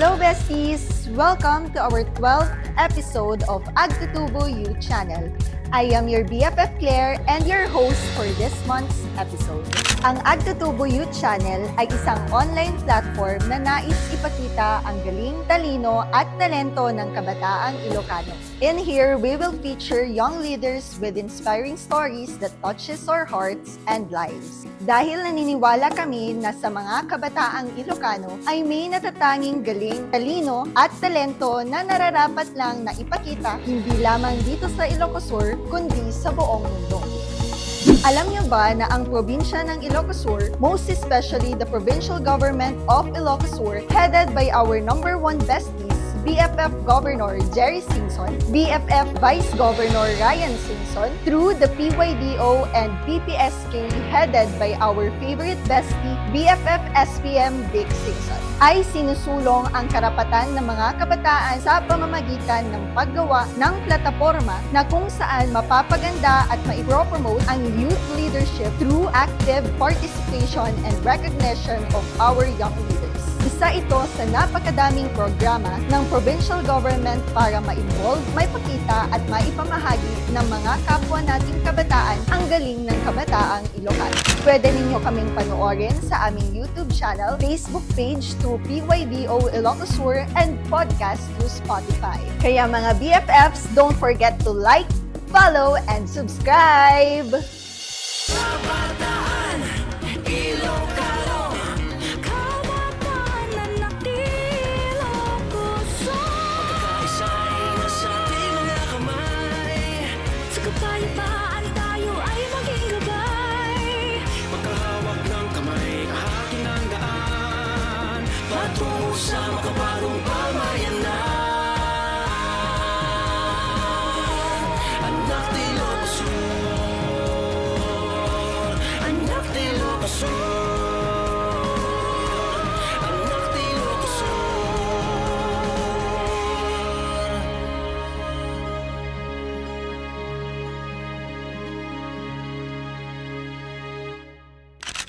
Hello besties! Welcome to our 12th episode of Agtutubo You channel. I am your BFF Claire and your host for this month's episode. Ang Agtutubo You channel ay isang online platform na nais ipakita ang galing, talino at talento ng kabataang Ilocano. In here, we will feature young leaders with inspiring stories that touches our hearts and lives. Dahil naniniwala kami na sa mga kabataang Ilocano ay may natatanging galing, talino at talento na nararapat lang na ipakita hindi lamang dito sa Ilocos Sur kundi sa buong mundo. Alam niyo ba na ang probinsya ng Ilocos Sur, most especially the provincial government of Ilocos Sur, headed by our number one besties, BFF Governor Jerry Singson, BFF Vice Governor Ryan Singson, through the PYDO and PPSK headed by our favorite bestie, BFF SPM Dick Singson, ay sinusulong ang karapatan ng mga kabataan sa pamamagitan ng paggawa ng plataforma na kung saan mapapaganda at maipropromote ang youth leadership through active participation and recognition of our young leaders. Isa ito sa napakadaming programa ng provincial government para ma-involve, maipakita at maipamahagi ng mga kapwa nating kabataan ang galing ng kabataang Ilocano. Pwede ninyo kaming panoorin sa aming YouTube channel, Facebook page through PYDO Ilocos Sur and podcast through Spotify. Kaya mga BFFs, don't forget to like, follow, and subscribe! Kabataan Ilocano, kabataan ng Ilocos Sur. Pagkakaisa'y nasa ating mga kamay, sa kapayapaan tayo ay maging gabay. Magkahawak ng kamay, kahati ng daan, patungo sa makabagong pamayanan. Anak ni Ilocos Sur, anak ni Ilocos Sur, anak ni Ilocos Sur.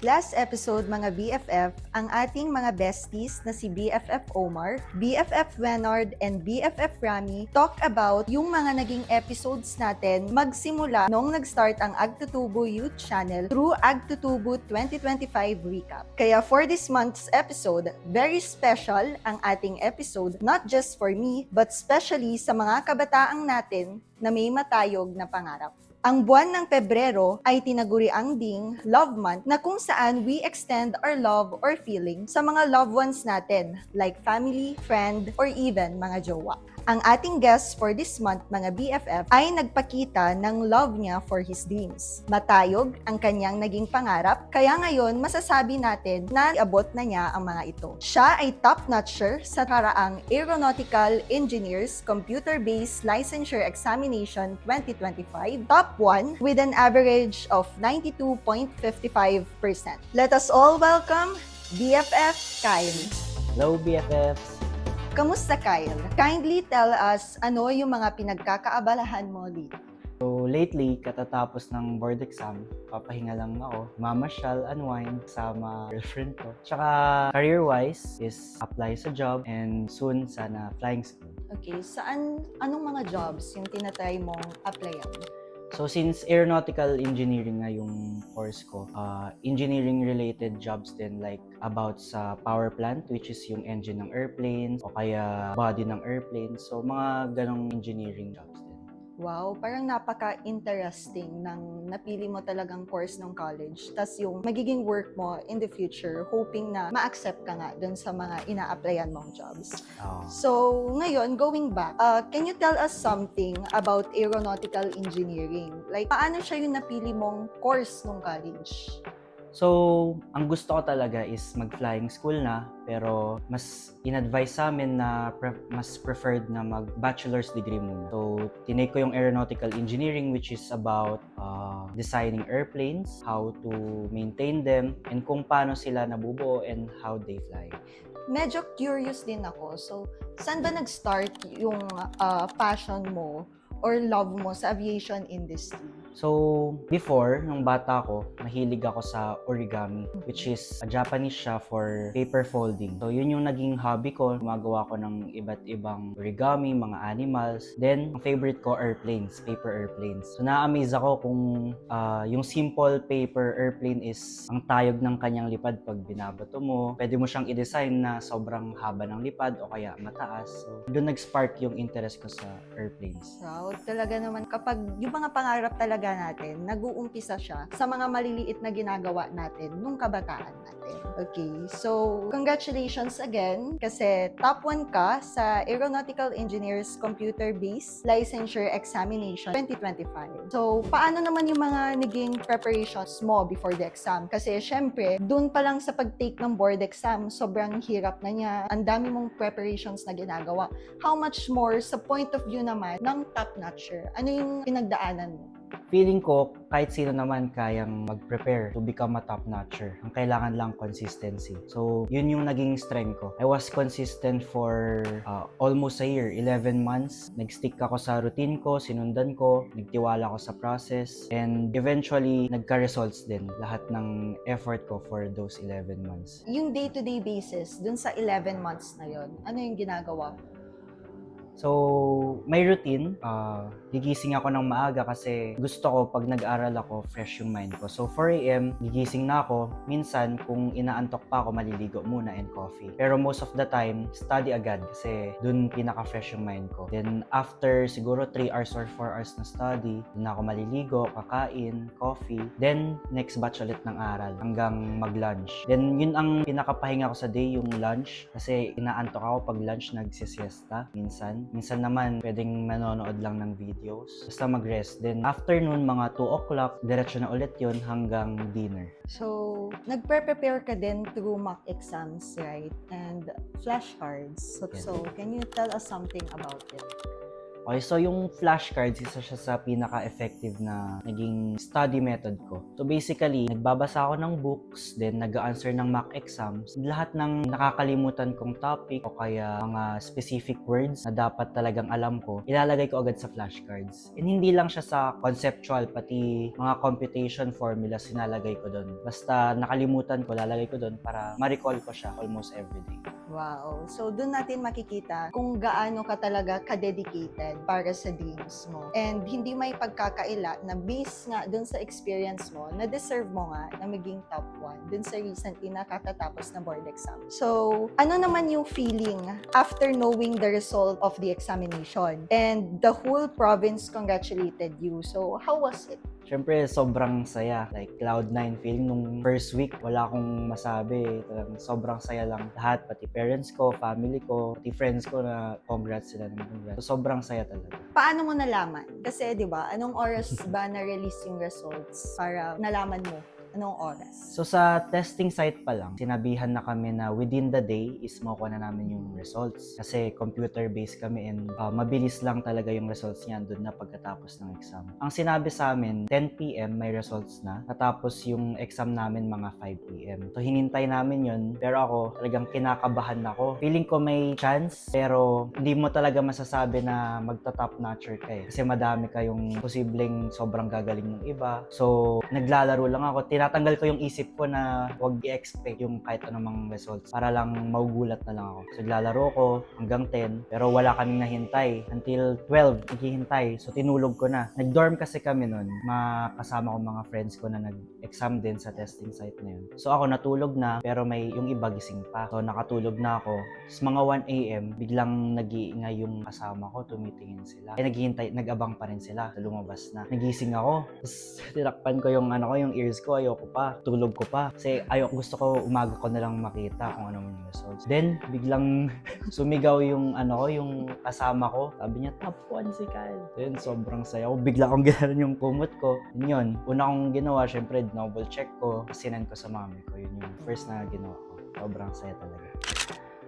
Last episode mga BFF, ang ating mga besties na si BFF Omar, BFF Wenard, and BFF Rami talk about yung mga naging episodes natin magsimula nung nag-start ang Agtutubo Youth Channel through Agtutubo 2025 Recap. Kaya for this month's episode, very special ang ating episode, not just for me, but especially sa mga kabataang natin na may matayog na pangarap. Ang buwan ng Pebrero ay tinaguriang ding Love Month na kung saan we extend our love or feeling sa mga loved ones natin like family, friend, or even mga jowa. Ang ating guest for this month, mga BFF, ay nagpakita ng love niya for his dreams. Matayog ang kanyang naging pangarap, kaya ngayon masasabi natin na iabot na niya ang mga ito. Siya ay top-notcher sa karaang Aeronautical Engineers Computer-Based Licensure Examination 2025, top 1 with an average of 92.55%. Let us all welcome BFF Kyle. Hello BFFs! Kamusta Kyle? Kindly tell us ano yung mga pinagkakaabalahan mo dito. So lately, katatapos ng board exam, papahinga lang ako. Mamasyal, unwind, sama girlfriend ko. Tsaka career-wise is apply sa job and soon sana flying school. Okay, anong mga jobs yung tinatry mong applyan? So since aeronautical engineering nga yung course ko, engineering-related jobs din like about sa power plant, which is yung engine ng airplanes o kaya body ng airplanes. So mga ganong engineering jobs din. Wow, parang napaka-interesting ng napili mo talagang course ng college. Tas yung magiging work mo in the future, hoping na ma-accept ka nga dun sa mga ina-applyan mong jobs. So, ngayon, going back, can you tell us something about aeronautical engineering? Like, paano siya yung napili mong course ng college? So, ang gusto ko talaga is mag-flying school na, pero mas in-advise sa amin na mas preferred na mag-bachelor's degree muna. So, tinake ko yung aeronautical engineering, which is about designing airplanes, how to maintain them, and kung paano sila nabubuo and how they fly. Medyo curious din ako. So, saan ba nag-start yung passion mo or love mo sa aviation industry? So, before, nung bata ko, mahilig ako sa origami, which is a Japanese siya for paper folding. So, yun yung naging hobby ko. Gumagawa ko ng iba't ibang origami, mga animals. Then, ang favorite ko, airplanes, paper airplanes. So, na-amaze ako kung yung simple paper airplane is ang tayog ng kanyang lipad pag binabato mo. Pwede mo siyang i-design na sobrang haba ng lipad o kaya mataas. So, doon nag-spark yung interest ko sa airplanes. Proud talaga naman kapag yung mga pangarap talaga natin, nag-uumpisa siya sa mga maliliit na ginagawa natin nung kabataan natin. Okay, so congratulations again kasi top 1 ka sa Aeronautical Engineers Computer-Based Licensure Examination 2025. So, paano naman yung mga naging preparations mo before the exam? Kasi syempre, dun pa lang sa pag-take ng board exam, sobrang hirap na niya. Ang dami mong preparations na ginagawa. How much more sa point of view naman ng top-notcher? Ano yung pinagdaanan mo? Feeling ko, kahit sino naman kayang mag-prepare to become a top-notcher. Ang kailangan lang consistency. So, yun yung naging strength ko. I was consistent for almost a year, 11 months. Nag-stick ako sa routine ko, sinundan ko, nagtiwala ako sa process, and eventually, nagka-results din lahat ng effort ko for those 11 months. Yung day-to-day basis, dun sa 11 months na yon, ano yung ginagawa? So, may routine. Gigising ako ng maaga kasi gusto ko pag nag-aral ako, fresh yung mind ko. So, 4 a.m., gigising na ako. Minsan, kung inaantok pa ako, maliligo muna and coffee. Pero most of the time, study agad kasi dun pinaka-fresh yung mind ko. Then, after siguro 3 hours or 4 hours na study, dun ako maliligo, kakain, coffee. Then, next batch ulit ng aral hanggang mag-lunch. Then, yun ang pinakapahinga ko sa day, yung lunch. Kasi inaantok ako pag lunch, nagsisiesta minsan. Minsan naman, pwedeng manonood lang ng videos. Basta mag-rest. Then, afternoon, mga 2 o'clock, diretso na ulit yun hanggang dinner. So, nagpre-prepare ka din through mock exams, right? And flashcards. So, can you tell us something about it? Okay, so yung flashcards, isa siya sa pinaka-effective na naging study method ko. So basically, nagbabasa ako ng books, then nag-answer ng mock exams. Lahat ng nakakalimutan kong topic o kaya mga specific words na dapat talagang alam ko, ilalagay ko agad sa flashcards. And hindi lang siya sa conceptual, pati mga computation formulas sinalagay ko doon. Basta nakalimutan ko, lalagay ko doon para ma-recall ko siya almost everyday. Wow. So, dun natin makikita kung gaano ka talaga ka-dedicated para sa dreams mo. And hindi may pagkakaila na based nga dun sa experience mo, na deserve mo nga na maging top 1 dun sa recently nakatatapos na board exam. So, ano naman yung feeling after knowing the result of the examination? And the whole province congratulated you. So, how was it? Siyempre, sobrang saya. Like, Cloud9 feeling nung first week, wala akong masabi. Talagang sobrang saya lang. Lahat, pati parents ko, family ko, pati friends ko na congrats sila ng congrats. So, sobrang saya talaga. Paano mo nalaman? Kasi, di ba, anong oras ba na-release yung results para nalaman mo? Anong oras? So, sa testing site pa lang, sinabihan na kami na within the day is makuha na namin yung results. Kasi computer-based kami and mabilis lang talaga yung results niyan doon na pagkatapos ng exam. Ang sinabi sa amin, 10 p.m. may results na. Natapos yung exam namin mga 5 p.m. So, hinintay namin yun. Pero ako, talagang kinakabahan ako. Feeling ko may chance, pero hindi mo talaga masasabi na magta-top notcher ka eh. Kasi madami kayong posibleng sobrang gagaling ng iba. So, naglalaro lang ako. Tinatanggal ko yung isip ko na huwag i-expect yung kahit anumang results para lang magugulat na lang ako. So, naglalaro ko hanggang 10, pero wala kaming nahintay. Until 12, naghihintay. So, tinulog ko na. Nag-dorm kasi kami nun. Makasama ko mga friends ko na nag-exam din sa testing site na yun. So, ako natulog na, pero may yung iba gising pa. So, nakatulog na ako. Tapos mga 1 a.m., biglang nag-iingay yung kasama ko, tumitingin sila. Eh, naghihintay, nag-abang pa rin sila. Lumabas na. Nagising ako. Tapos, tinakpan ko yung yung ears ko. Ayoko pa. Tulog ko pa. Kasi gusto ko umaga ko na lang makita kung ano yung results. Then, biglang sumigaw yung yung kasama ko. Sabi niya, top 1 si Kyle. Then, sobrang saya ko. Bigla akong ginawa yung kumot ko. Yun. Una kong ginawa, syempre, double check ko. Sinend ko sa mami ko. Yun yung first na ginawa ko. Sobrang saya talaga.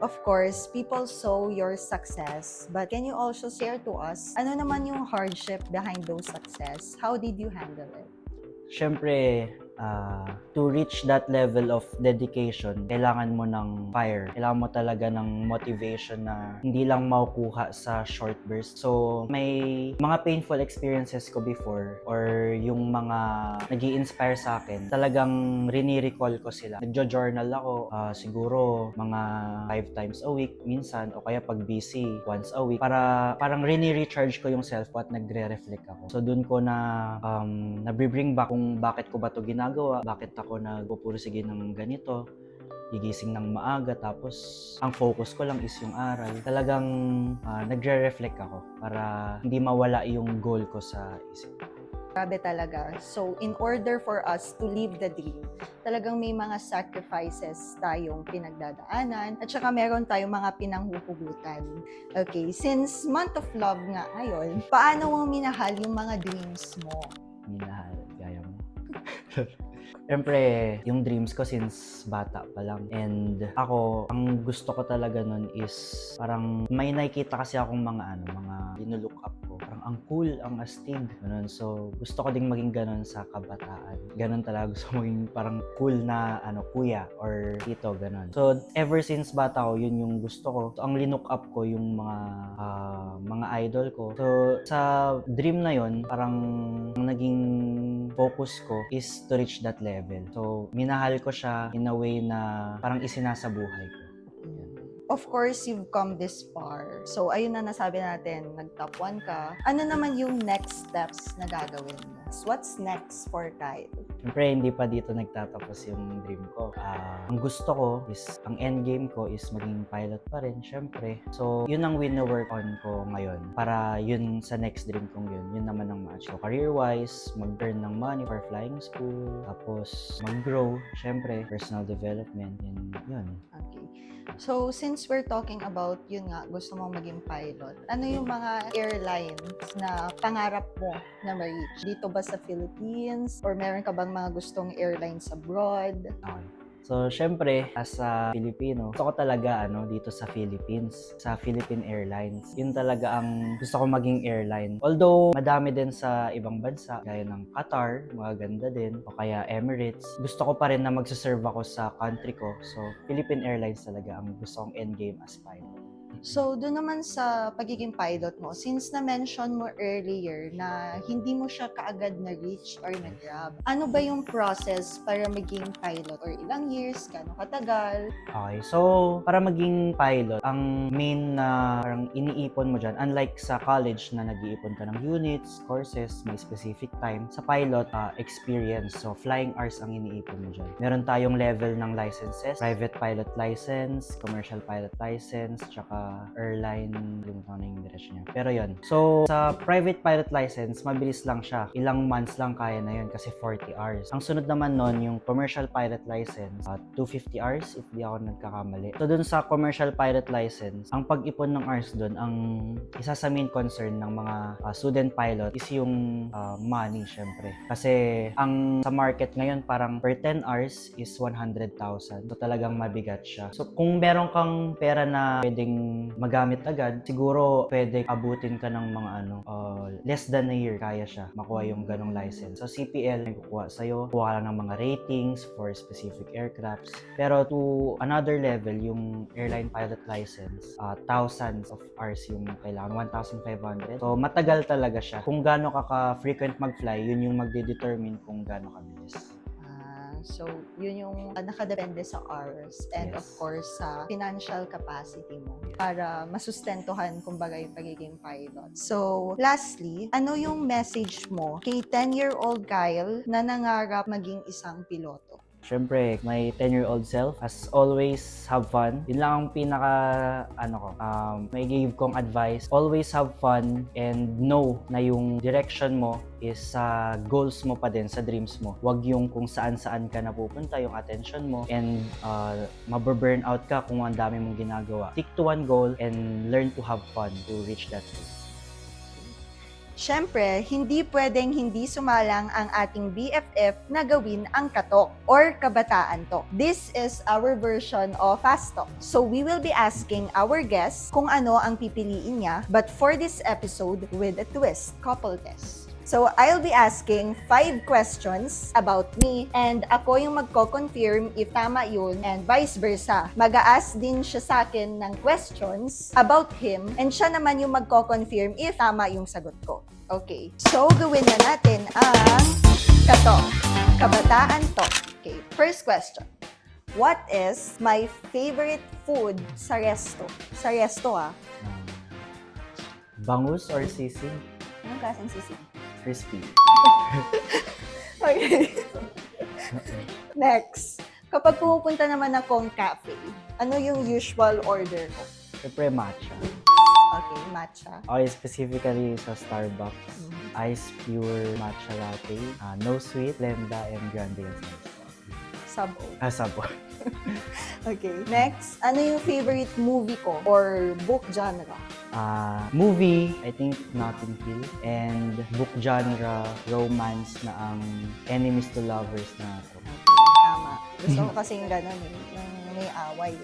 Of course, people saw your success, but can you also share to us, ano naman yung hardship behind those success? How did you handle it? Syempre, To reach that level of dedication, kailangan mo ng fire. Kailangan mo talaga ng motivation na hindi lang makukuha sa short burst. So, may mga painful experiences ko before or yung mga nag-i-inspire sa akin, talagang rini-recall ko sila. Nagjo-journal ako, siguro mga 5 times a week minsan o kaya pag busy once a week para parang rini-recharge ko yung self ko at nagre-reflect ako. So, dun ko na nabibring back kung bakit ko ba to ginagawa, bakit ako nagpupursige ng ganito, gigising ng maaga, tapos ang focus ko lang is yung aral. Talagang nagre-reflect ako para hindi mawala yung goal ko sa isip. Grabe talaga. So, in order for us to live the dream, talagang may mga sacrifices tayong pinagdadaanan at saka meron tayong mga pinanghuhugutan. Okay, since month of love nga ngayon, paano mo minahal yung mga dreams mo? Minahal, gaya mo. Siyempre, yung dreams ko since bata pa lang. And ako, ang gusto ko talaga nun is parang may nakikita kasi akong mga linulook up ko. Parang ang cool, ang astig. Ganun. So, gusto ko ding maging ganun sa kabataan. Ganun talaga. Gusto ko maging parang cool na kuya or tito, ganun. So, ever since bata ko, yun yung gusto ko. So, ang linulook up ko yung mga idol ko. So, sa dream na yun, parang ang naging focus ko is to reach that level. So, minahal ko siya in a way na parang isinasabuhay ko. Of course, you've come this far. So, ayun na nasabi natin, nag-top 1 ka. Ano naman yung next steps na gagawin mo? What's next for Kyle? Siyempre, hindi pa dito nagtatapos yung dream ko. Ang gusto ko is, ang end game ko is maging pilot pa rin, syempre. So, yun ang win-work on ko ngayon. Para yun sa next dream kong yun naman ang match. So, career-wise, mag-earn ng money for flying school, tapos mag-grow, syempre, personal development, and yun. Okay. So, since we're talking about, yun nga, gusto mong maging pilot, ano yung mga airlines na pangarap mo na ma-reach? Dito ba sa Philippines? Or meron ka bang mga gustong airlines abroad? Okay. So, syempre, as a Filipino, gusto ko talaga dito sa Philippines, sa Philippine Airlines. Yun talaga ang gusto ko maging airline. Although, madami din sa ibang bansa, gaya ng Qatar, magaganda din, o kaya Emirates. Gusto ko pa rin na magsaserve ako sa country ko. So, Philippine Airlines talaga ang gusto kong endgame as pilot. So, doon naman sa pagiging pilot mo, since na-mention mo earlier na hindi mo siya kaagad na-reach or na-grab, ano ba yung process para maging pilot? Or ilang years? Gano'ng katagal? Okay, so para maging pilot, ang main na parang iniipon mo dyan, unlike sa college na nag-iipon ka ng units, courses, may specific time, sa pilot, experience. So, flying hours ang iniipon mo dyan. Meron tayong level ng licenses, private pilot license, commercial pilot license, tsaka airline, limutan na yung direction niya. Pero yun. So, sa private pilot license, mabilis lang siya. Ilang months lang kaya na yun kasi 40 hours. Ang sunod naman nun, yung commercial pilot license, 250 hours if di ako nagkakamali. So, dun sa commercial pilot license, ang pag-ipon ng hours dun, ang isa sa main concern ng mga student pilot is yung money, syempre. Kasi, ang sa market ngayon, parang per 10 hours is 100,000. So, talagang mabigat siya. So, kung meron kang pera na pwedeng magamit agad, siguro pwede abutin ka ng mga less than a year, kaya siya makuha yung ganong license. So CPL, nagkukuha sa'yo, kuha lang ng mga ratings for specific aircrafts. Pero to another level, yung airline pilot license, thousands of hours yung kailangan, 1,500. So matagal talaga siya. Kung gaano ka ka-frequent mag-fly, yun yung magdedetermine kung gaano kabilis. So, yun yung nakadepende sa hours and Yes. of course sa financial capacity mo para masustentuhan kumbaga yung pagiging pilot. So, lastly, ano yung message mo kay 10-year-old Kyle na nangarap maging isang piloto? Siyempre, my 10-year-old self, as always, have fun. Yun lang ang pinaka, may give kong advice. Always have fun and know na yung direction mo is sa goals mo pa din, sa dreams mo. Huwag yung kung saan-saan ka napupunta, yung attention mo, and maburn out ka kung ang dami mong ginagawa. Stick to one goal and learn to have fun to reach that goal. Siyempre, hindi pwedeng hindi sumalang ang ating BFF na gawin ang katok or kabataan talk. This is our version of Fast Talk. So we will be asking our guests kung ano ang pipiliin niya, but for this episode with a twist, couple test. So, I'll be asking 5 questions about me and ako yung magko-confirm if tama yun and vice versa. Mag-a-ask din siya sa akin ng questions about him and siya naman yung magko-confirm if tama yung sagot ko. Okay. So, gawin na natin ang kabataan talk. Okay. First question. What is my favorite food sa resto? Sa resto, Bangus or sisig? Anong klaseng sisig? Crispy. Okay. Next. Kapag pumupunta naman akong cafe, ano yung usual order ko? Siyempre matcha. Okay, matcha. Okay, specifically sa Starbucks, ice pure matcha latte, no sweet, Lenda, and grande yung size. Sabo. Sabo. Okay. Next, ano yung favorite movie ko or book genre? Movie, I think Notting Hill. And book genre, romance na ang enemies to lovers na ako. Tama. Gusto ko kasing ganun yung may away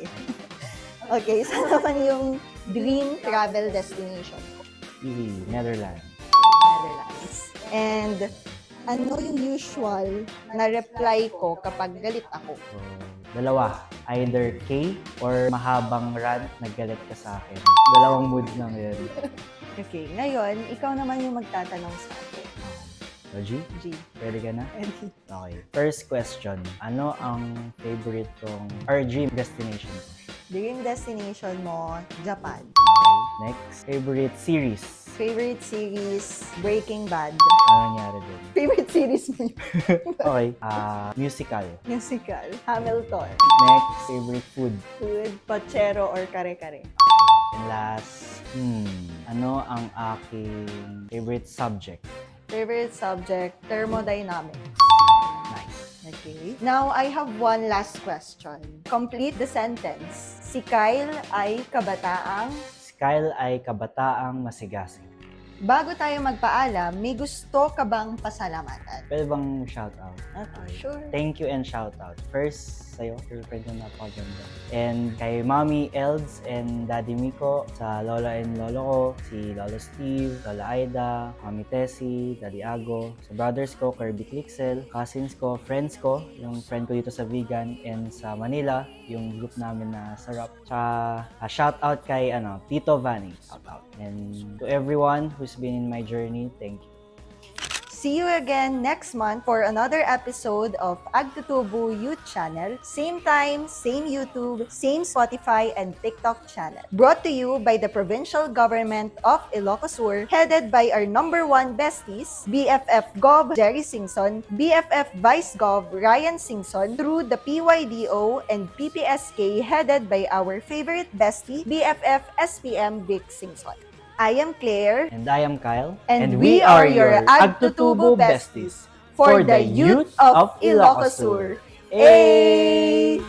Okay, saan naman yung dream travel destination ko? Easy, Netherlands. Netherlands. And ano yung usual na reply ko kapag galit ako? So, dalawa. Either K or mahabang rant, naggalit ka sa akin. Dalawang moods lang yun. Okay, ngayon, ikaw naman yung magtatanong sa akin. So, G, G. ready ka na? Ready? Okay. First question. Ano ang favorite kong or dream destination ko? Dream destination mo, Japan. Okay. Next. Favorite series. Favorite series, Breaking Bad. Ano nangyari doon? Favorite series mo yun? Okay. Musical. Musical, Hamilton. Next. Favorite food. Food, pochero or kare-kare. And last, ano ang aking favorite subject? Favorite subject, thermodynamics. Nice. Okay. Now, I have one last question. Complete the sentence. Si Kyle ay kabataang. Si Kyle ay kabataang masigasig. Bago tayo magpaalam, may gusto ka bang pasalamatan? Pwede bang shoutout? Okay, sure. Thank you and shoutout. First, sa'yo, girlfriend ko napakaganda. And kay Mommy Elds and Daddy Miko, sa Lola and Lolo ko, si Lolo Steve, Lola Aida, Mami Tessie, Daddy Ago, sa brothers ko, Kirby Clixel, cousins ko, friends ko, yung friend ko dito sa Vegan, and sa Manila, yung group namin na Sarap. Tsaka, shoutout kay Tito Vanny. Shoutout. And to everyone who's been in my journey, thank you. See you again next month for another episode of Agtutubo Youth Channel. Same time, same YouTube, same Spotify and TikTok channel. Brought to you by the Provincial Government of Ilocos Sur, headed by our #1 besties, BFF Gov Jerry Singson, BFF Vice Gov Ryan Singson, through the PYDO and PPSK, headed by our favorite bestie, BFF SPM Vic Singson. I am Claire. And I am Kyle. And we are your Agtutubo besties for the youth of Ilocos Sur. Hey!